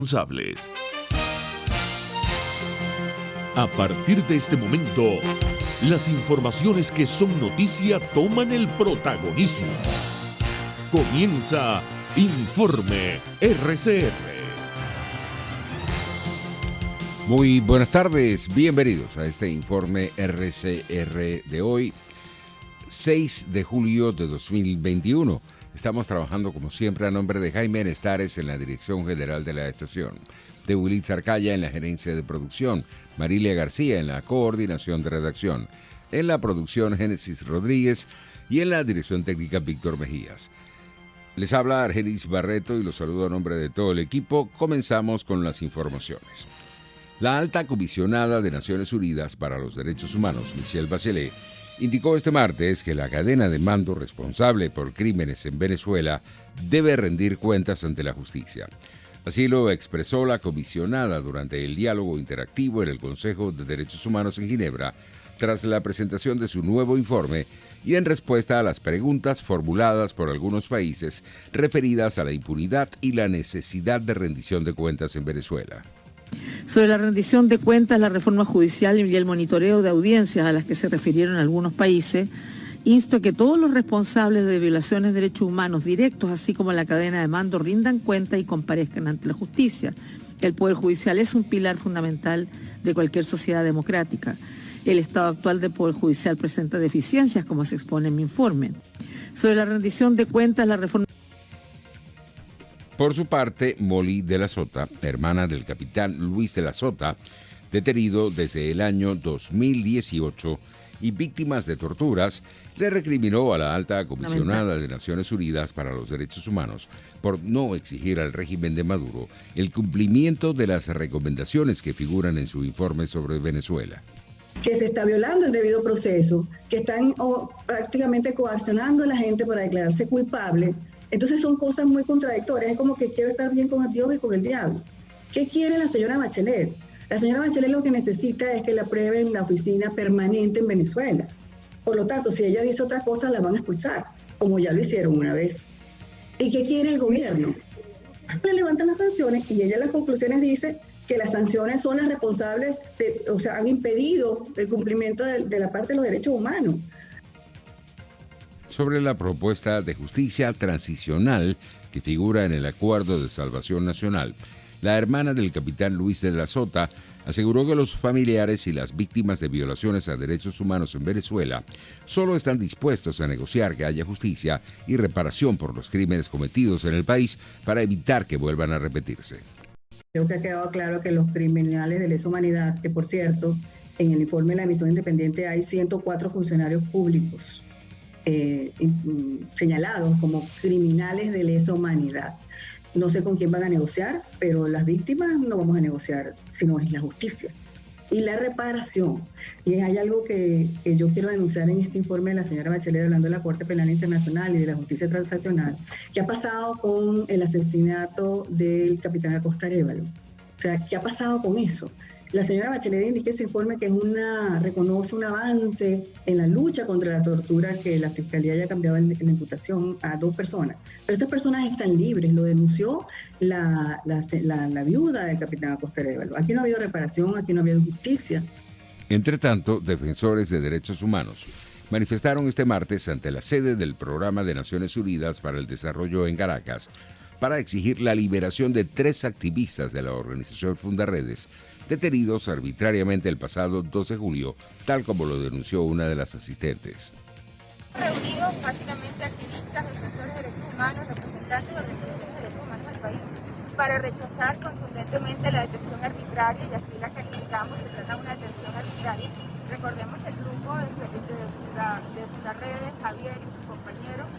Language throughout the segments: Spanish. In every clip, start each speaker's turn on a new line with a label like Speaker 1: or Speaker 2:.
Speaker 1: responsables. A partir de este momento, las informaciones que son noticia toman el protagonismo. Comienza Informe RCR.
Speaker 2: Muy buenas tardes, bienvenidos a este Informe RCR de hoy, 6 de julio de 2021. Estamos trabajando como siempre a nombre de Jaime Nestares en la dirección general de la estación, de Willy Zarcaya en la gerencia de producción, Marilia García en la coordinación de redacción, en la producción Génesis Rodríguez y en la dirección técnica Víctor Mejías. Les habla Argenis Barreto y los saludo a nombre de todo el equipo. Comenzamos con las informaciones. La alta comisionada de Naciones Unidas para los Derechos Humanos, Michelle Bachelet, indicó este martes que la cadena de mando responsable por crímenes en Venezuela debe rendir cuentas ante la justicia. Así lo expresó la comisionada durante el diálogo interactivo en el Consejo de Derechos Humanos en Ginebra, tras la presentación de su nuevo informe y en respuesta a las preguntas formuladas por algunos países referidas a la impunidad y la necesidad de rendición de cuentas en Venezuela.
Speaker 3: Sobre la rendición de cuentas, la reforma judicial y el monitoreo de audiencias a las que se refirieron algunos países, insto a que todos los responsables de violaciones de derechos humanos directos, así como la cadena de mando, rindan cuenta y comparezcan ante la justicia. El Poder Judicial es un pilar fundamental de cualquier sociedad democrática. El estado actual del Poder Judicial presenta deficiencias, como se expone en mi informe. Sobre la rendición de cuentas, la reforma...
Speaker 2: Por su parte, Molly de la Sota, hermana del capitán Luis de la Sota, detenido desde el año 2018 y víctimas de torturas, le recriminó a la alta comisionada de Naciones Unidas para los Derechos Humanos por no exigir al régimen de Maduro el cumplimiento de las recomendaciones que figuran en su informe sobre Venezuela.
Speaker 4: Que se está violando el debido proceso, que están prácticamente coaccionando a la gente para declararse culpable. Entonces son cosas muy contradictorias, es como que quiero estar bien con Dios y con el diablo. ¿Qué quiere la señora Bachelet? La señora Bachelet lo que necesita es que la aprueben la oficina permanente en Venezuela. Por lo tanto, si ella dice otra cosa, la van a expulsar, como ya lo hicieron una vez. ¿Y qué quiere el gobierno? Le levantan las sanciones y ella en las conclusiones dice que las sanciones son las responsables, han impedido el cumplimiento de la parte de los derechos humanos.
Speaker 2: Sobre la propuesta de justicia transicional que figura en el Acuerdo de Salvación Nacional, la hermana del capitán Luis de la Sota aseguró que los familiares y las víctimas de violaciones a derechos humanos en Venezuela solo están dispuestos a negociar que haya justicia y reparación por los crímenes cometidos en el país para evitar que vuelvan a repetirse.
Speaker 4: Creo que ha quedado claro que los criminales de lesa humanidad, que por cierto, en el informe de la Emisión Independiente hay 104 funcionarios públicos señalados como criminales de lesa humanidad. No sé con quién van a negociar, pero las víctimas no vamos a negociar, sino es la justicia y la reparación. Y hay algo que yo quiero denunciar en este informe de la señora Bachelet hablando de la Corte Penal Internacional y de la justicia transnacional. ¿Qué ha pasado con el asesinato del capitán Acosta Arévalo? O sea, ¿qué ha pasado con eso? La señora Bachelet indica en su informe que reconoce un avance en la lucha contra la tortura, que la Fiscalía haya cambiado en la imputación a 2 personas. Pero estas personas están libres, lo denunció la viuda del capitán Acosta Arévalo. Aquí no ha habido reparación, aquí no ha habido justicia.
Speaker 2: Entre tanto, defensores de derechos humanos manifestaron este martes ante la sede del Programa de Naciones Unidas para el Desarrollo en Caracas para exigir la liberación de 3 activistas de la organización Fundaredes, detenidos arbitrariamente el pasado 12 de julio, tal como lo denunció una de las asistentes.
Speaker 5: Reunidos básicamente activistas, defensores de derechos humanos, representantes de organizaciones de derechos humanos del país, para rechazar contundentemente la detención arbitraria, y así la calificamos, se trata de una detención arbitraria. Recordemos que el grupo de Fundaredes, Javier y sus compañeros,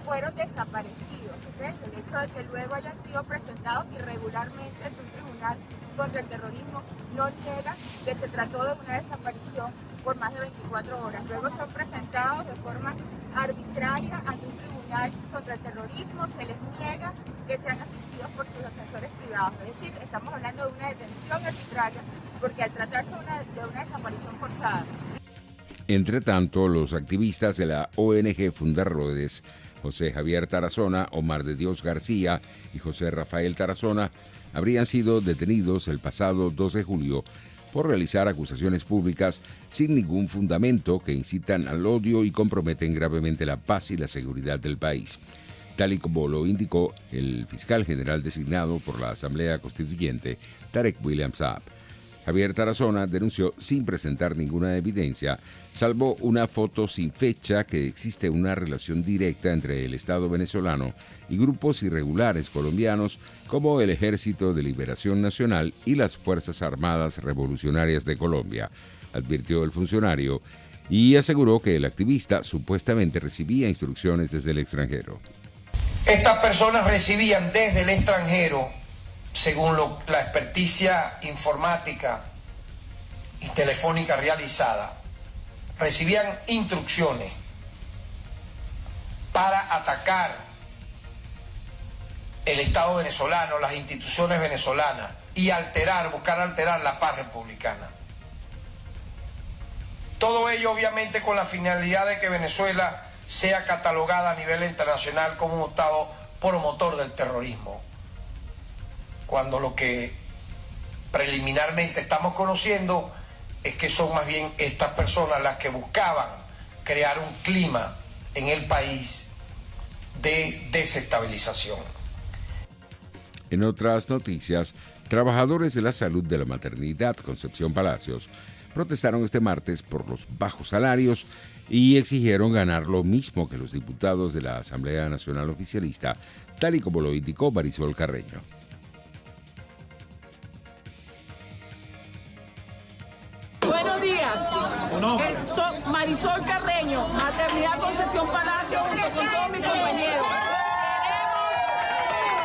Speaker 5: fueron desaparecidos. ¿Okay? El hecho de que luego hayan sido presentados irregularmente ante un tribunal contra el terrorismo no niega que se trató de una desaparición por más de 24 horas. Luego son presentados de forma arbitraria ante un tribunal contra el terrorismo, se les niega que sean asistidos por sus defensores privados. Es decir, estamos hablando de una detención arbitraria porque al tratarse de una desaparición forzada.
Speaker 2: Entre tanto, los activistas de la ONG Fundaredes José Javier Tarazona, Omar de Dios García y José Rafael Tarazona habrían sido detenidos el pasado 2 de julio por realizar acusaciones públicas sin ningún fundamento que incitan al odio y comprometen gravemente la paz y la seguridad del país, tal y como lo indicó el fiscal general designado por la Asamblea Constituyente, Tarek William Saab. Javier Tarazona denunció sin presentar ninguna evidencia, salvo una foto sin fecha, que existe una relación directa entre el Estado venezolano y grupos irregulares colombianos como el Ejército de Liberación Nacional y las Fuerzas Armadas Revolucionarias de Colombia, advirtió el funcionario, y aseguró que el activista supuestamente recibía instrucciones desde el extranjero.
Speaker 6: Estas personas recibían desde el extranjero, según la experticia informática y telefónica realizada, recibían instrucciones para atacar el Estado venezolano, las instituciones venezolanas y buscar alterar la paz republicana. Todo ello obviamente con la finalidad de que Venezuela sea catalogada a nivel internacional como un Estado promotor del terrorismo, cuando lo que preliminarmente estamos conociendo es que son más bien estas personas las que buscaban crear un clima en el país de desestabilización.
Speaker 2: En otras noticias, trabajadores de la salud de la maternidad Concepción Palacios protestaron este martes por los bajos salarios y exigieron ganar lo mismo que los diputados de la Asamblea Nacional Oficialista, tal y como lo indicó Marisol Carreño.
Speaker 7: Buenos días. Soy Marisol Carreño, Maternidad Concepción Palacio, junto con todos mis compañeros.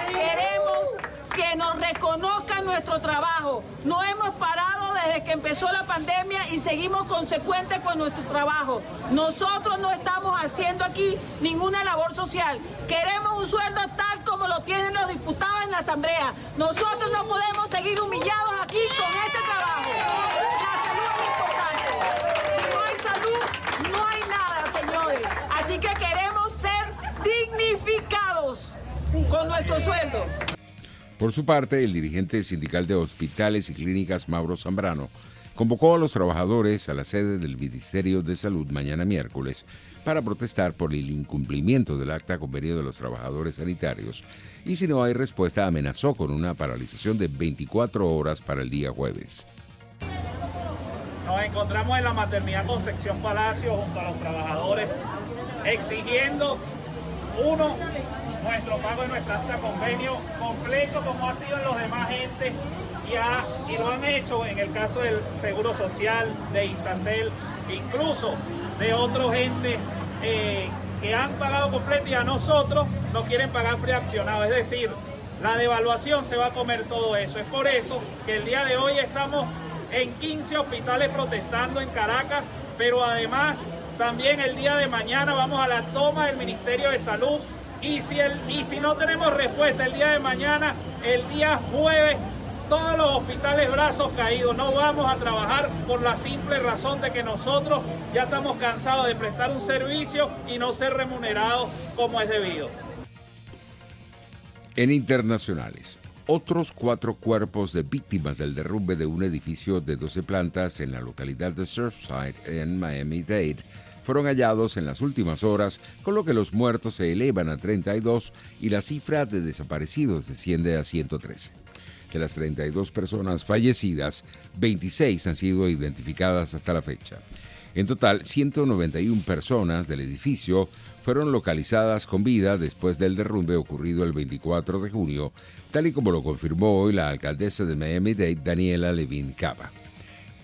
Speaker 7: Queremos que nos reconozcan nuestro trabajo. No hemos parado desde que empezó la pandemia y seguimos consecuentes con nuestro trabajo. Nosotros no estamos haciendo aquí ninguna labor social. Queremos un sueldo tal como lo tienen los diputados en la Asamblea. Nosotros no podemos seguir humillados aquí con este trabajo. La salud es importante. Si no hay salud, no hay nada, señores. Así que queremos ser dignificados con nuestro sueldo.
Speaker 2: Por su parte, el dirigente sindical de hospitales y clínicas, Mauro Zambrano, convocó a los trabajadores a la sede del Ministerio de Salud mañana miércoles para protestar por el incumplimiento del acta convenio de los trabajadores sanitarios y, si no hay respuesta, amenazó con una paralización de 24 horas para el día jueves.
Speaker 8: Nos encontramos en la maternidad Concepción Palacio junto a los trabajadores exigiendo nuestro pago de nuestra acta convenio completo como ha sido en los demás entes y lo han hecho en el caso del Seguro Social, de ISACEL, incluso de otros entes que han pagado completo y a nosotros nos quieren pagar fraccionado, es decir, la devaluación se va a comer todo eso. Es por eso que el día de hoy estamos en 15 hospitales protestando en Caracas, pero además también el día de mañana vamos a la toma del Ministerio de Salud. Y si no tenemos respuesta el día de mañana, el día jueves, todos los hospitales brazos caídos. No vamos a trabajar por la simple razón de que nosotros ya estamos cansados de prestar un servicio y no ser remunerados como es debido.
Speaker 2: En internacionales, otros 4 cuerpos de víctimas del derrumbe de un edificio de 12 plantas en la localidad de Surfside, en Miami-Dade, fueron hallados en las últimas horas, con lo que los muertos se elevan a 32 y la cifra de desaparecidos desciende a 113. De las 32 personas fallecidas, 26 han sido identificadas hasta la fecha. En total, 191 personas del edificio fueron localizadas con vida después del derrumbe ocurrido el 24 de junio, tal y como lo confirmó hoy la alcaldesa de Miami-Dade, Daniela Levin Cava.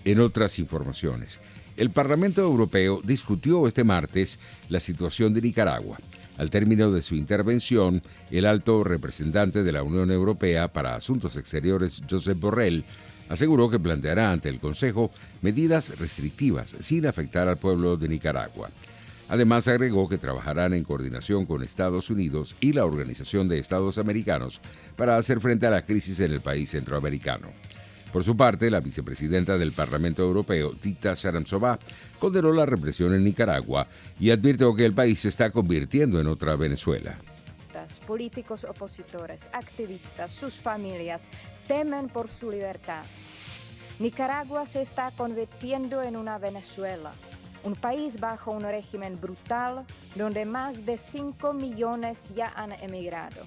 Speaker 2: En otras informaciones, el Parlamento Europeo discutió este martes la situación de Nicaragua. Al término de su intervención, el alto representante de la Unión Europea para Asuntos Exteriores, Josep Borrell, aseguró que planteará ante el Consejo medidas restrictivas sin afectar al pueblo de Nicaragua. Además, agregó que trabajarán en coordinación con Estados Unidos y la Organización de Estados Americanos para hacer frente a la crisis en el país centroamericano. Por su parte, la vicepresidenta del Parlamento Europeo, Tita Sharamzová, condenó la represión en Nicaragua y advirtió que el país se está convirtiendo en otra Venezuela.
Speaker 9: Políticos opositores, activistas, sus familias temen por su libertad. Nicaragua se está convirtiendo en una Venezuela, un país bajo un régimen brutal donde más de 5 millones ya han emigrado.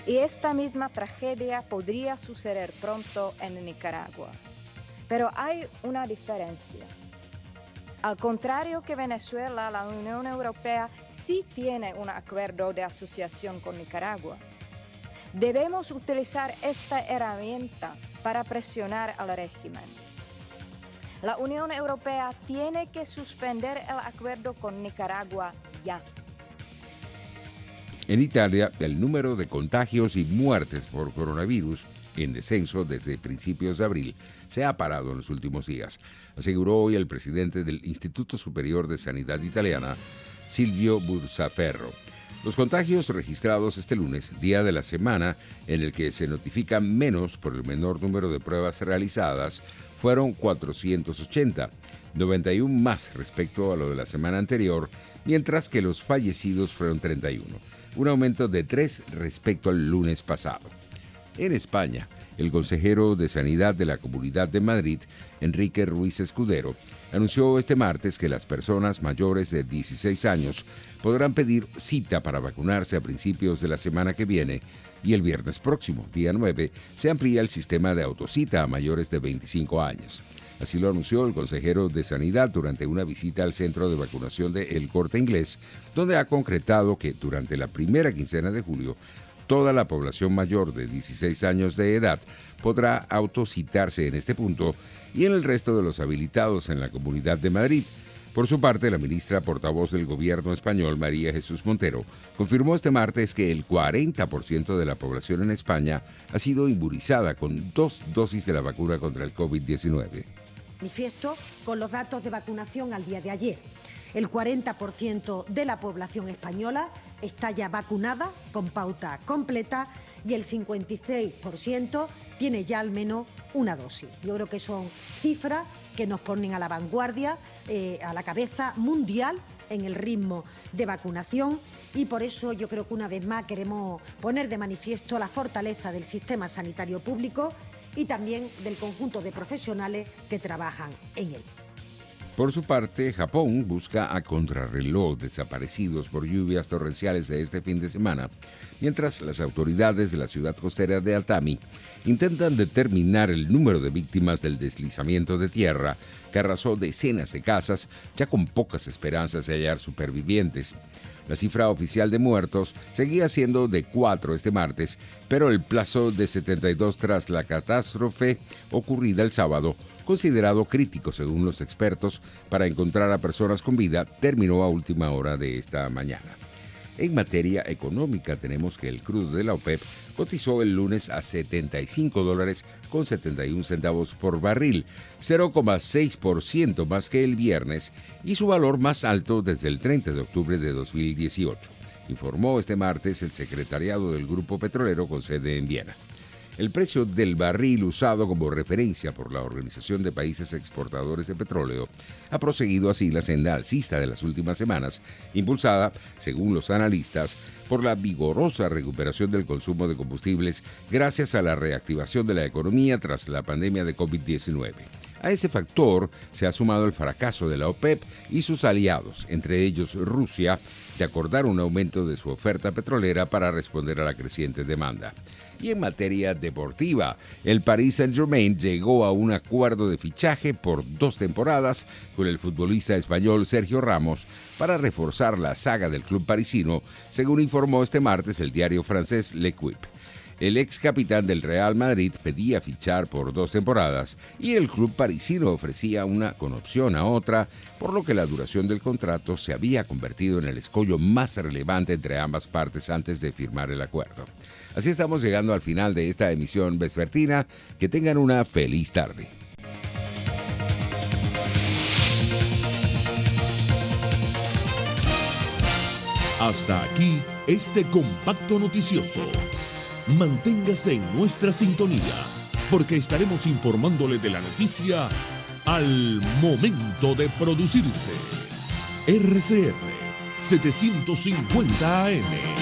Speaker 9: Y esta misma tragedia podría suceder pronto en Nicaragua. Pero hay una diferencia. Al contrario que Venezuela, la Unión Europea sí tiene un acuerdo de asociación con Nicaragua. Debemos utilizar esta herramienta para presionar al régimen. La Unión Europea tiene que suspender el acuerdo con Nicaragua ya.
Speaker 2: En Italia, el número de contagios y muertes por coronavirus, en descenso desde principios de abril, se ha parado en los últimos días, aseguró hoy el presidente del Instituto Superior de Sanidad Italiana, Silvio Brusaferro. Los contagios registrados este lunes, día de la semana en el que se notifica menos por el menor número de pruebas realizadas, fueron 480, 91 más respecto a lo de la semana anterior, mientras que los fallecidos fueron 31, un aumento de 3 respecto al lunes pasado. En España, el consejero de Sanidad de la Comunidad de Madrid, Enrique Ruiz Escudero, anunció este martes que las personas mayores de 16 años podrán pedir cita para vacunarse a principios de la semana que viene y el viernes próximo, día 9, se amplía el sistema de autocita a mayores de 25 años. Así lo anunció el consejero de Sanidad durante una visita al centro de vacunación de El Corte Inglés, donde ha concretado que durante la primera quincena de julio, toda la población mayor de 16 años de edad podrá autocitarse en este punto y en el resto de los habilitados en la Comunidad de Madrid. Por su parte, la ministra portavoz del gobierno español, María Jesús Montero, confirmó este martes que el 40% de la población en España ha sido inmunizada con 2 dosis de la vacuna contra el COVID-19.
Speaker 10: Manifiesto con los datos de vacunación al día de ayer. El 40% de la población española está ya vacunada con pauta completa y el 56% tiene ya al menos una dosis. Yo creo que son cifras que nos ponen a la vanguardia, a la cabeza mundial en el ritmo de vacunación y por eso yo creo que una vez más queremos poner de manifiesto la fortaleza del sistema sanitario público y también del conjunto de profesionales que trabajan en él.
Speaker 2: Por su parte, Japón busca a contrarreloj desaparecidos por lluvias torrenciales de este fin de semana, mientras las autoridades de la ciudad costera de Atami intentan determinar el número de víctimas del deslizamiento de tierra que arrasó decenas de casas, ya con pocas esperanzas de hallar supervivientes. La cifra oficial de muertos seguía siendo de 4 este martes, pero el plazo de 72 tras la catástrofe ocurrida el sábado, considerado crítico según los expertos para encontrar a personas con vida, terminó a última hora de esta mañana. En materia económica tenemos que el crudo de la OPEP cotizó el lunes a $75.71 por barril, 0,6% más que el viernes y su valor más alto desde el 30 de octubre de 2018, informó este martes el secretariado del Grupo Petrolero con sede en Viena. El precio del barril usado como referencia por la Organización de Países Exportadores de Petróleo ha proseguido así la senda alcista de las últimas semanas, impulsada, según los analistas, por la vigorosa recuperación del consumo de combustibles gracias a la reactivación de la economía tras la pandemia de COVID-19. A ese factor se ha sumado el fracaso de la OPEP y sus aliados, entre ellos Rusia, de acordar un aumento de su oferta petrolera para responder a la creciente demanda. Y en materia deportiva, el Paris Saint-Germain llegó a un acuerdo de fichaje por 2 temporadas con el futbolista español Sergio Ramos para reforzar la saga del club parisino, según informó este martes el diario francés L'Equipe. El ex capitán del Real Madrid pedía fichar por 2 temporadas y el club parisino ofrecía una con opción a otra, por lo que la duración del contrato se había convertido en el escollo más relevante entre ambas partes antes de firmar el acuerdo. Así estamos llegando al final de esta emisión vespertina. Que tengan una feliz tarde.
Speaker 1: Hasta aquí este compacto noticioso. Manténgase en nuestra sintonía. porque estaremos informándole de la noticia al momento de producirse. RCR 750 AM.